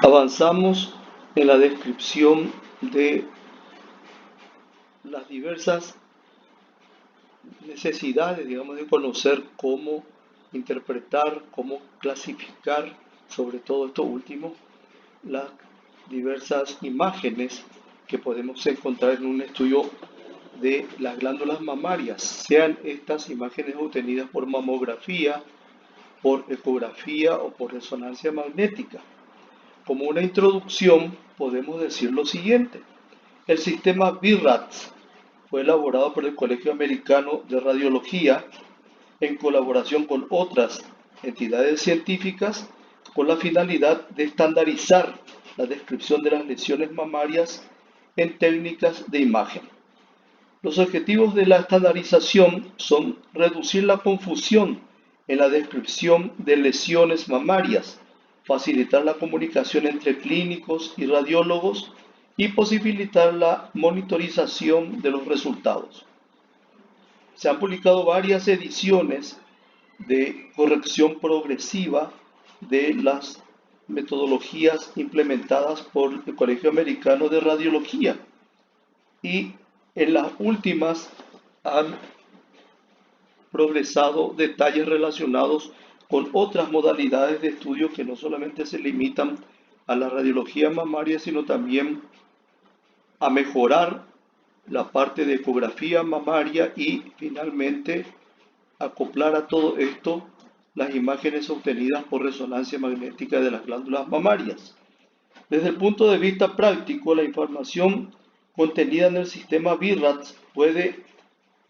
Avanzamos en la descripción de las diversas necesidades, digamos, de conocer cómo interpretar, cómo clasificar, sobre todo esto último, las diversas imágenes que podemos encontrar en un estudio de las glándulas mamarias, sean estas imágenes obtenidas por mamografía, por ecografía o por resonancia magnética. Como una introducción, podemos decir lo siguiente. El sistema VIRATS fue elaborado por el Colegio Americano de Radiología en colaboración con otras entidades científicas con la finalidad de estandarizar la descripción de las lesiones mamarias en técnicas de imagen. Los objetivos de la estandarización son reducir la confusión en la descripción de lesiones mamarias, facilitar la comunicación entre clínicos y radiólogos y posibilitar la monitorización de los resultados. Se han publicado varias ediciones de corrección progresiva de las metodologías implementadas por el Colegio Americano de Radiología y en las últimas han progresado detalles relacionados con otras modalidades de estudio que no solamente se limitan a la radiología mamaria, sino también a mejorar la parte de ecografía mamaria y finalmente acoplar a todo esto las imágenes obtenidas por resonancia magnética de las glándulas mamarias. Desde el punto de vista práctico, la información contenida en el sistema VIRATS puede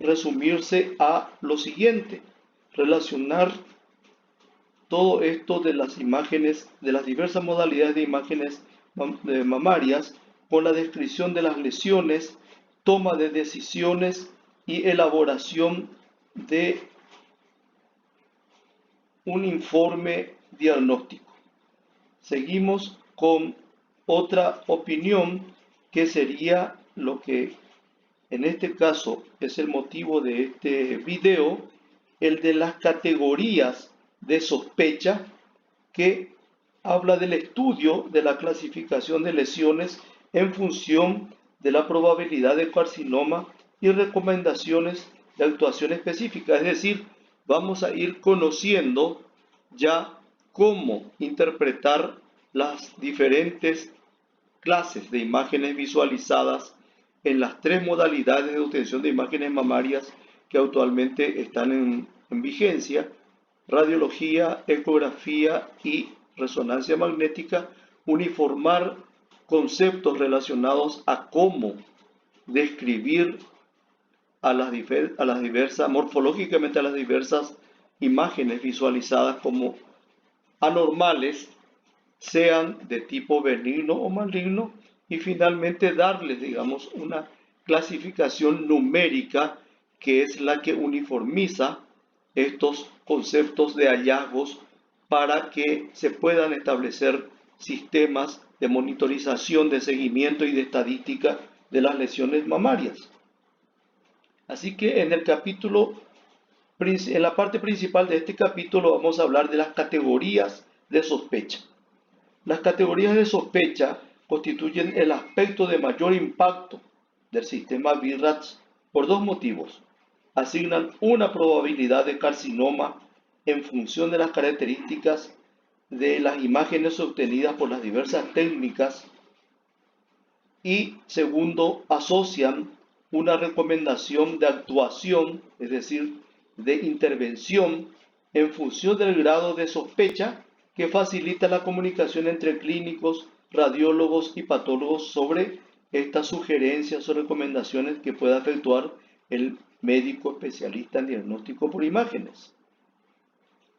resumirse a lo siguiente: relacionar todo esto de las imágenes, de las diversas modalidades de imágenes mamarias con la descripción de las lesiones, toma de decisiones y elaboración de un informe diagnóstico. Seguimos con otra opinión que sería lo que en este caso es el motivo de este video, el de las categorías de sospecha, que habla del estudio de la clasificación de lesiones en función de la probabilidad de carcinoma y recomendaciones de actuación específica. Es decir, vamos a ir conociendo ya cómo interpretar las diferentes clases de imágenes visualizadas en las tres modalidades de obtención de imágenes mamarias que actualmente están en vigencia: radiología, ecografía y resonancia magnética. Uniformar conceptos relacionados a cómo describir a las diversas, morfológicamente a las diversas imágenes visualizadas como anormales, sean de tipo benigno o maligno, y finalmente darles, digamos, una clasificación numérica que es la que uniformiza estos conceptos de hallazgos para que se puedan establecer sistemas de monitorización, de seguimiento y de estadística de las lesiones mamarias. Así que en la parte principal de este capítulo vamos a hablar de las categorías de sospecha. Las categorías de sospecha constituyen el aspecto de mayor impacto del sistema VIRATS por dos motivos. Asignan una probabilidad de carcinoma en función de las características de las imágenes obtenidas por las diversas técnicas y, segundo, asocian una recomendación de actuación, es decir, de intervención en función del grado de sospecha, que facilita la comunicación entre clínicos, radiólogos y patólogos sobre estas sugerencias o recomendaciones que pueda efectuar el médico especialista en diagnóstico por imágenes.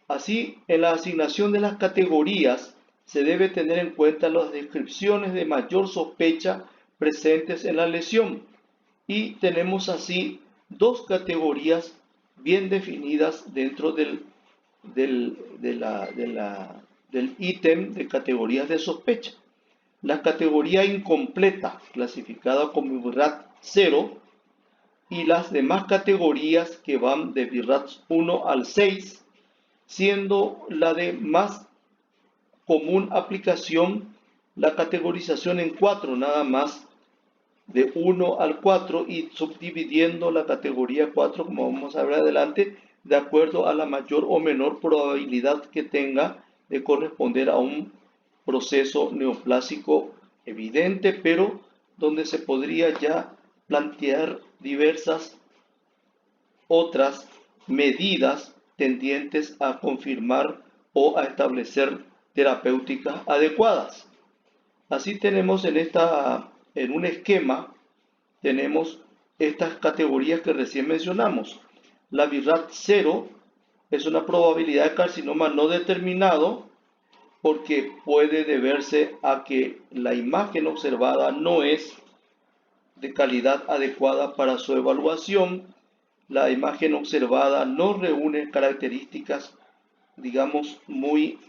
Así, en la asignación de las categorías se debe tener en cuenta las descripciones de mayor sospecha presentes en la lesión, y tenemos así dos categorías bien definidas dentro del ítem de categorías de sospecha. La categoría incompleta, clasificada como VIRATS 0, y las demás categorías que van de VIRATS 1 al 6, siendo la de más común aplicación la categorización en 4 nada más, de 1 al 4, y subdividiendo la categoría 4, como vamos a ver adelante, de acuerdo a la mayor o menor probabilidad que tenga de corresponder a un proceso neoplásico evidente, pero donde se podría ya plantear diversas otras medidas tendientes a confirmar o a establecer terapéuticas adecuadas. Así tenemos en un esquema, tenemos estas categorías que recién mencionamos. La BIRAT 0 es una probabilidad de carcinoma no determinado porque puede deberse a que la imagen observada no es de calidad adecuada para su evaluación. La imagen observada no reúne características, digamos, muy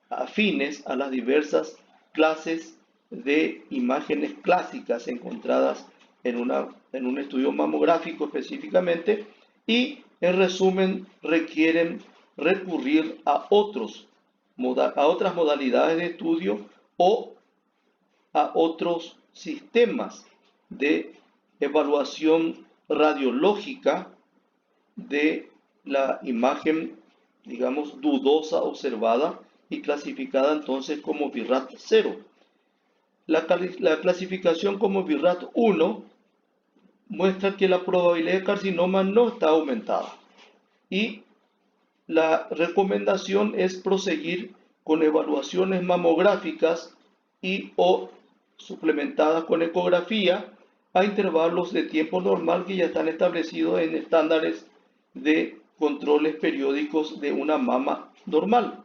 afines a las diversas clases de imágenes clásicas encontradas en un estudio mamográfico específicamente, y en resumen requieren recurrir a otras modalidades de estudio o a otros sistemas de evaluación radiológica de la imagen, digamos, dudosa observada y clasificada entonces como BIRAT 0. La clasificación como BIRAT 1 muestra que la probabilidad de carcinoma no está aumentada y la recomendación es proseguir con evaluaciones mamográficas y o suplementadas con ecografía a intervalos de tiempo normal que ya están establecidos en estándares de controles periódicos de una mama normal.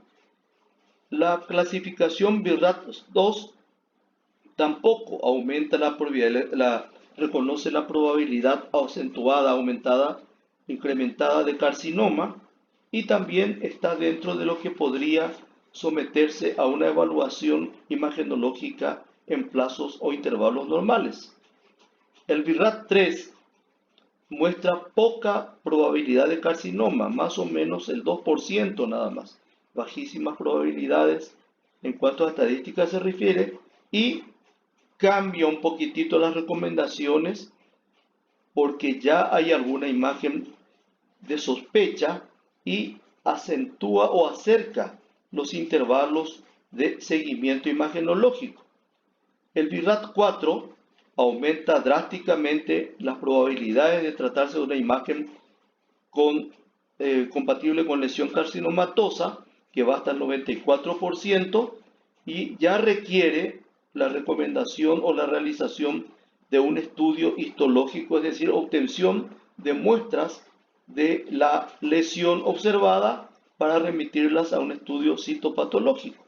La clasificación BIRAT 2 tampoco aumenta la probabilidad, reconoce la probabilidad acentuada, aumentada, incrementada de carcinoma, y también está dentro de lo que podría someterse a una evaluación imagenológica en plazos o intervalos normales. El BIRAT 3 muestra poca probabilidad de carcinoma, más o menos el 2% nada más, bajísimas probabilidades en cuanto a estadísticas se refiere, y cambia un poquitito las recomendaciones porque ya hay alguna imagen de sospecha y acentúa o acerca los intervalos de seguimiento imagenológico. El BIRAT 4 aumenta drásticamente las probabilidades de tratarse de una imagen compatible con lesión carcinomatosa, que va hasta el 94%, y ya requiere la recomendación o la realización de un estudio histológico, es decir, obtención de muestras de la lesión observada para remitirlas a un estudio citopatológico.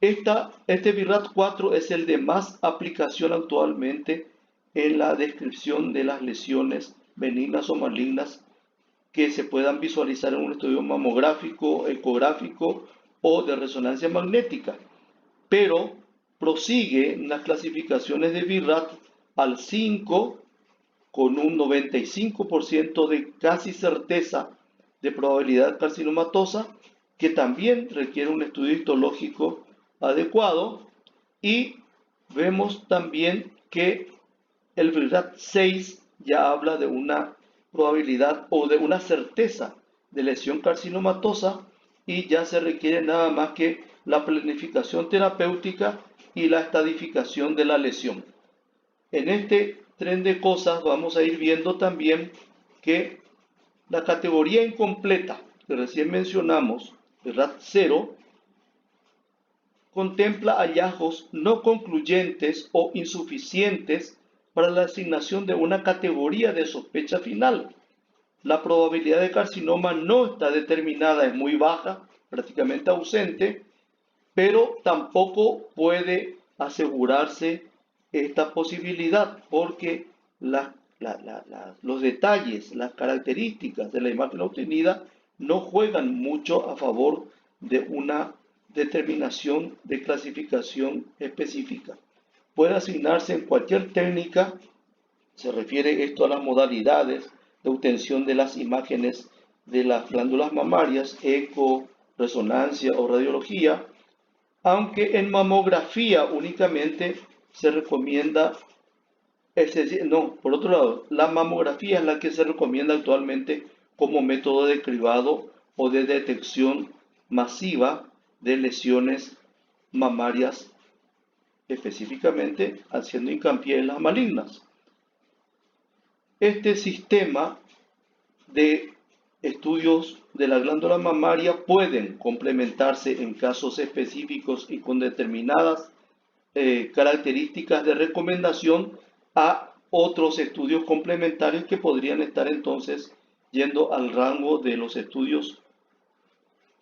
Este BIRAT 4 es el de más aplicación actualmente en la descripción de las lesiones benignas o malignas que se puedan visualizar en un estudio mamográfico, ecográfico o de resonancia magnética, pero prosigue en las clasificaciones de BIRAT al 5 con un 95% de casi certeza de probabilidad carcinomatosa, que también requiere un estudio histológico adecuado, y vemos también que el BIRAT 6 ya habla de una probabilidad o de una certeza de lesión carcinomatosa, y ya se requiere nada más que la planificación terapéutica y la estadificación de la lesión. En este tren de cosas vamos a ir viendo también que la categoría incompleta que recién mencionamos, BIRAT 0, contempla hallazgos no concluyentes o insuficientes para la asignación de una categoría de sospecha final. La probabilidad de carcinoma no está determinada, es muy baja, prácticamente ausente, pero tampoco puede asegurarse esta posibilidad porque los detalles, las características de la imagen obtenida no juegan mucho a favor de una determinación de clasificación específica. Puede asignarse en cualquier técnica, se refiere esto a las modalidades de obtención de las imágenes de las glándulas mamarias, eco, resonancia o radiología, aunque en mamografía únicamente se recomienda, es decir, no, por otro lado, la mamografía es la que se recomienda actualmente como método de cribado o de detección masiva de lesiones mamarias, específicamente haciendo hincapié en las malignas. Este sistema de estudios de la glándula mamaria pueden complementarse en casos específicos y con determinadas características de recomendación a otros estudios complementarios que podrían estar entonces yendo al rango de los estudios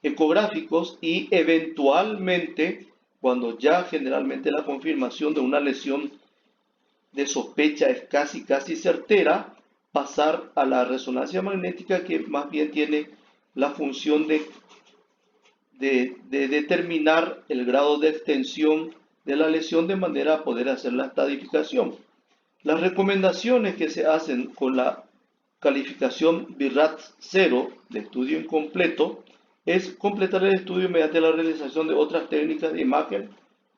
ecográficos y eventualmente, cuando ya generalmente la confirmación de una lesión de sospecha es casi certera, pasar a la resonancia magnética, que más bien tiene la función de determinar el grado de extensión de la lesión de manera a poder hacer la estadificación. Las recomendaciones que se hacen con la calificación BIRAT 0 de estudio incompleto es completar el estudio mediante la realización de otras técnicas de imagen,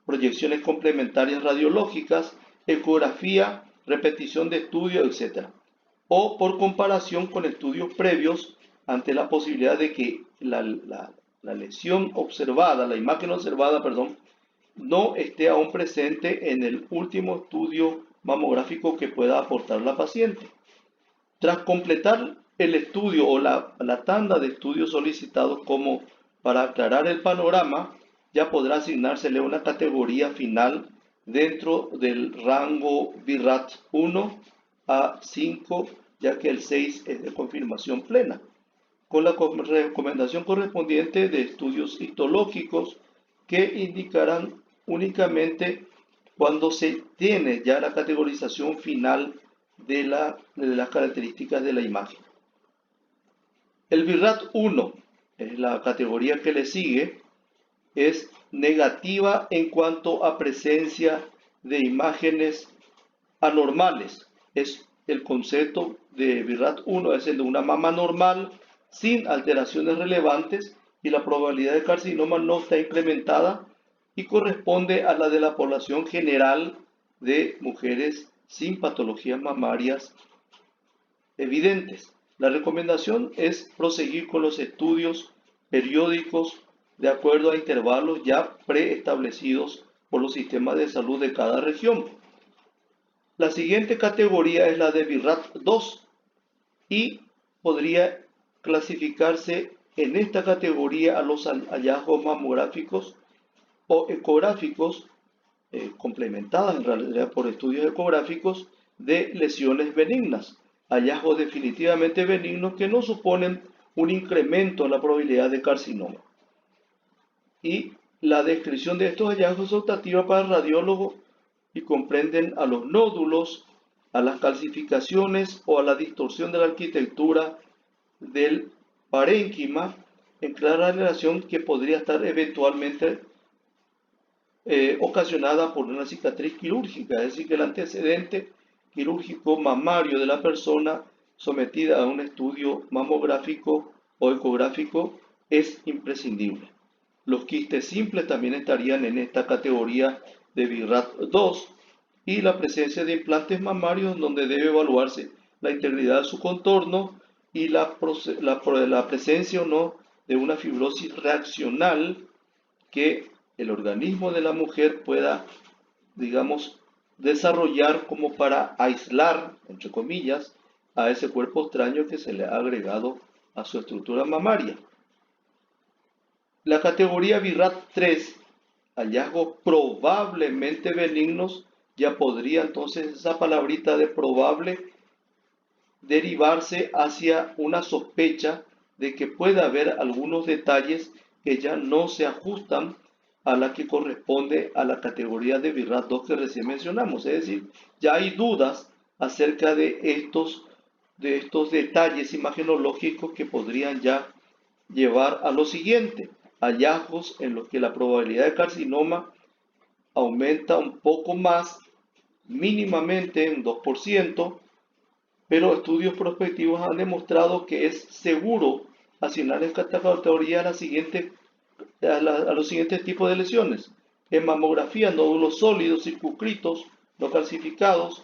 proyecciones complementarias radiológicas, ecografía, repetición de estudio, etc. O por comparación con estudios previos ante la posibilidad de que la lesión observada, la imagen observada, perdón, no esté aún presente en el último estudio mamográfico que pueda aportar la paciente. Tras completar el estudio o la tanda de estudios solicitados como para aclarar el panorama, ya podrá asignársele una categoría final dentro del rango BIRAT 1 a 5, ya que el 6 es de confirmación plena, con la recomendación correspondiente de estudios histológicos que indicarán únicamente cuando se tiene ya la categorización final de las características de la imagen. El BIRAT 1 es la categoría que le sigue, es negativa en cuanto a presencia de imágenes anormales. Es el concepto de BIRAT 1, es el de una mama normal sin alteraciones relevantes y la probabilidad de carcinoma no está incrementada y corresponde a la de la población general de mujeres sin patologías mamarias evidentes. La recomendación es proseguir con los estudios periódicos de acuerdo a intervalos ya preestablecidos por los sistemas de salud de cada región. La siguiente categoría es la de BIRAT 2 y podría clasificarse en esta categoría a los hallazgos mamográficos o ecográficos, complementadas en realidad por estudios ecográficos de lesiones benignas, hallazgos definitivamente benignos que no suponen un incremento en la probabilidad de carcinoma. Y la descripción de estos hallazgos es optativa para el radiólogo y comprenden a los nódulos, a las calcificaciones o a la distorsión de la arquitectura del parénquima en clara relación que podría estar eventualmente ocasionada por una cicatriz quirúrgica, es decir, que el antecedente quirúrgico mamario de la persona sometida a un estudio mamográfico o ecográfico es imprescindible. Los quistes simples también estarían en esta categoría de BIRAT 2 y la presencia de implantes mamarios donde debe evaluarse la integridad de su contorno y la presencia o no de una fibrosis reaccional que el organismo de la mujer pueda, digamos, desarrollar como para aislar, entre comillas, a ese cuerpo extraño que se le ha agregado a su estructura mamaria. La categoría BIRAT 3, hallazgos probablemente benignos, ya podría entonces esa palabrita de probable derivarse hacia una sospecha de que pueda haber algunos detalles que ya no se ajustan a la que corresponde a la categoría de BIRAT 2 que recién mencionamos. Es decir, ya hay dudas acerca de estos detalles imagenológicos que podrían ya llevar a lo siguiente: hallazgos en los que la probabilidad de carcinoma aumenta un poco más, mínimamente en 2%, pero estudios prospectivos han demostrado que es seguro asignar esta categoría a la siguiente a los siguientes tipos de lesiones. En mamografía, nódulos sólidos, circunscritos, no calcificados,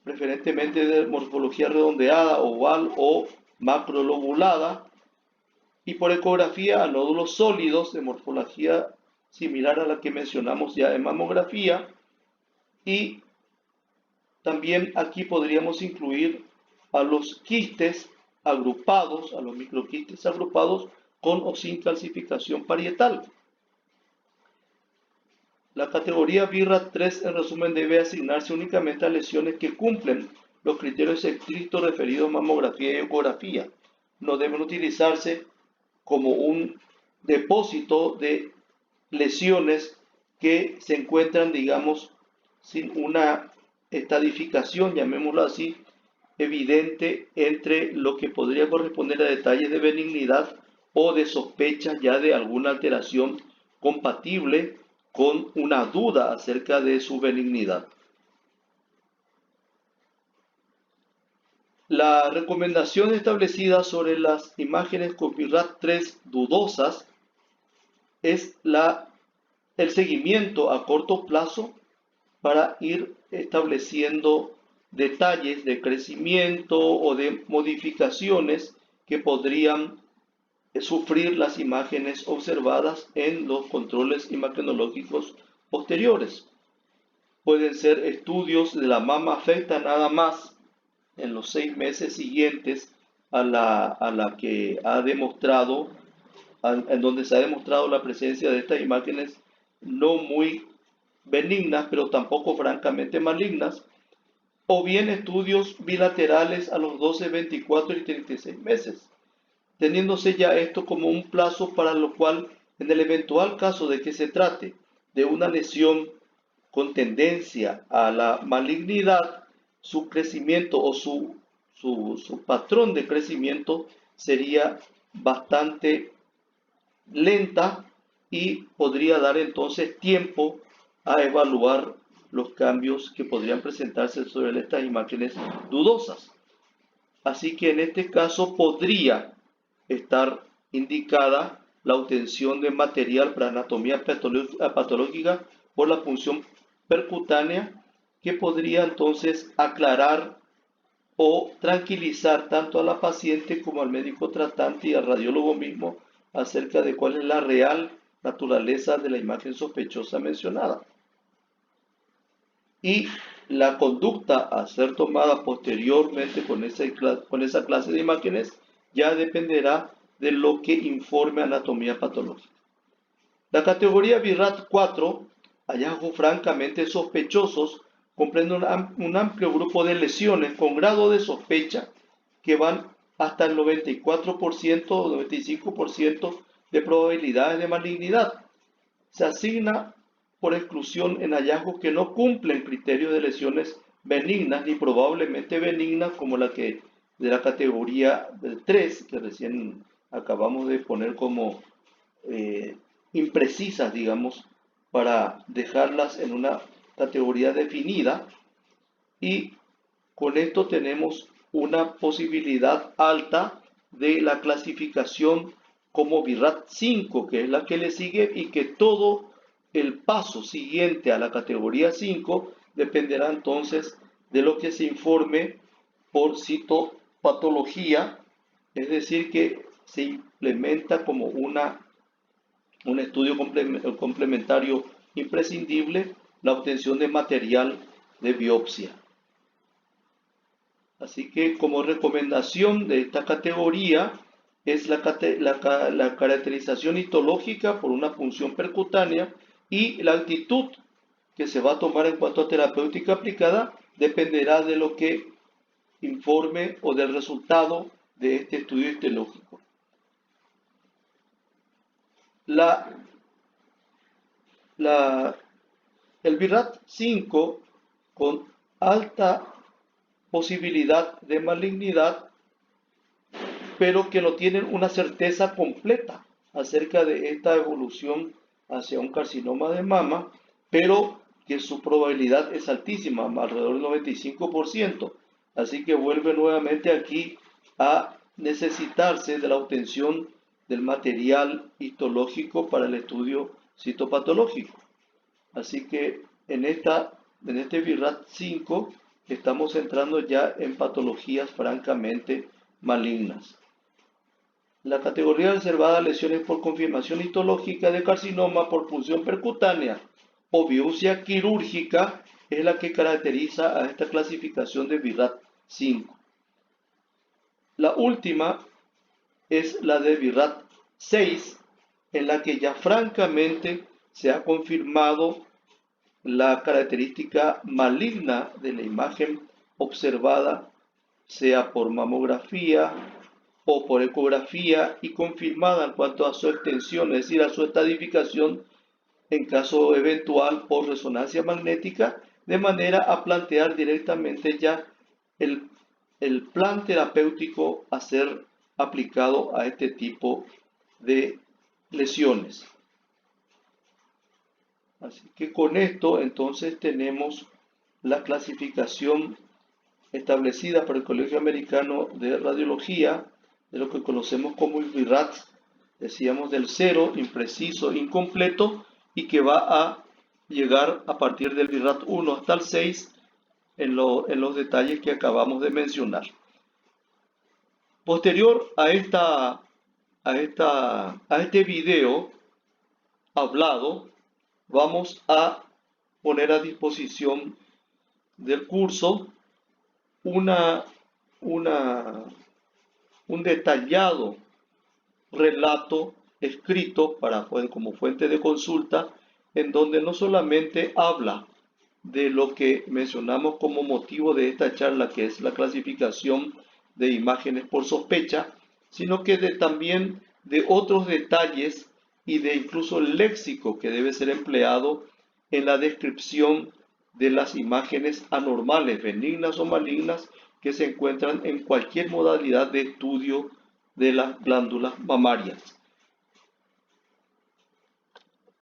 preferentemente de morfología redondeada, oval o macrolobulada, y por ecografía a nódulos sólidos de morfología similar a la que mencionamos ya en mamografía, y también aquí podríamos incluir a los quistes agrupados, a los microquistes agrupados con o sin calcificación parietal. La categoría BIRAT 3 en resumen debe asignarse únicamente a lesiones que cumplen los criterios estrictos referidos a mamografía y ecografía. No deben utilizarse como un depósito de lesiones que se encuentran, digamos, sin una estadificación, llamémoslo así, evidente entre lo que podría corresponder a detalles de benignidad o de sospecha ya de alguna alteración compatible con una duda acerca de su benignidad. La recomendación establecida sobre las imágenes con BIRAT 3 dudosas es el seguimiento a corto plazo para ir estableciendo detalles de crecimiento o de modificaciones que podrían sufrir las imágenes observadas en los controles imagenológicos posteriores. Pueden ser estudios de la mama afecta nada más en los 6 meses siguientes a la que ha demostrado, en donde se ha demostrado la presencia de estas imágenes no muy benignas, pero tampoco francamente malignas, o bien estudios bilaterales a los 12, 24 y 36 meses, teniéndose ya esto como un plazo para lo cual, en el eventual caso de que se trate de una lesión con tendencia a la malignidad, su crecimiento o su patrón de crecimiento sería bastante lenta y podría dar entonces tiempo a evaluar los cambios que podrían presentarse sobre estas imágenes dudosas. Así que en este caso podría estar indicada la obtención de material para anatomía patológica por la punción percutánea, que podría entonces aclarar o tranquilizar tanto a la paciente como al médico tratante y al radiólogo mismo acerca de cuál es la real naturaleza de la imagen sospechosa mencionada. Y la conducta a ser tomada posteriormente con esa clase de imágenes ya dependerá de lo que informe anatomía patológica. La categoría BIRAT 4, hallazgos francamente sospechosos, comprende un amplio grupo de lesiones con grado de sospecha que van hasta el 94% o 95% de probabilidades de malignidad. Se asigna por exclusión en hallazgos que no cumplen criterios de lesiones benignas ni probablemente benignas, como la que de la categoría 3, que recién acabamos de poner como imprecisas, digamos, para dejarlas en una categoría definida, y con esto tenemos una posibilidad alta de la clasificación como BIRAT 5, que es la que le sigue, y que todo el paso siguiente a la categoría 5 dependerá entonces de lo que se informe por citopatología, es decir, que se implementa como un estudio complementario imprescindible la obtención de material de biopsia. Así que como recomendación de esta categoría es la caracterización histológica por una punción percutánea, y la actitud que se va a tomar en cuanto a terapéutica aplicada dependerá de lo que informe o del resultado de este estudio histológico. El BIRAT 5 con alta posibilidad de malignidad, pero que no tienen una certeza completa acerca de esta evolución hacia un carcinoma de mama, pero que su probabilidad es altísima, alrededor del 95%. Así que vuelve nuevamente aquí a necesitarse de la obtención del material histológico para el estudio citopatológico. Así que en este VIRAT 5 estamos entrando ya en patologías francamente malignas. La categoría reservada lesiones por confirmación histológica de carcinoma por punción percutánea o biopsia quirúrgica es la que caracteriza a esta clasificación de VIRAT 5. La última es la de VIRAT 6, en la que ya francamente se ha confirmado la característica maligna de la imagen observada, sea por mamografía o por ecografía, y confirmada en cuanto a su extensión, es decir, a su estadificación en caso eventual por resonancia magnética, de manera a plantear directamente ya el plan terapéutico a ser aplicado a este tipo de lesiones. Así que con esto entonces tenemos la clasificación establecida por el Colegio Americano de Radiología de lo que conocemos como el VIRAT, decíamos del 0, impreciso, incompleto, y que va a llegar a partir del VIRAT 1 hasta el 6 en los detalles que acabamos de mencionar. Posterior a este video hablado, vamos a poner a disposición del curso un detallado relato escrito como fuente de consulta, en donde no solamente habla de lo que mencionamos como motivo de esta charla, que es la clasificación de imágenes por sospecha, sino que también de otros detalles y de incluso el léxico que debe ser empleado en la descripción de las imágenes anormales, benignas o malignas, que se encuentran en cualquier modalidad de estudio de las glándulas mamarias.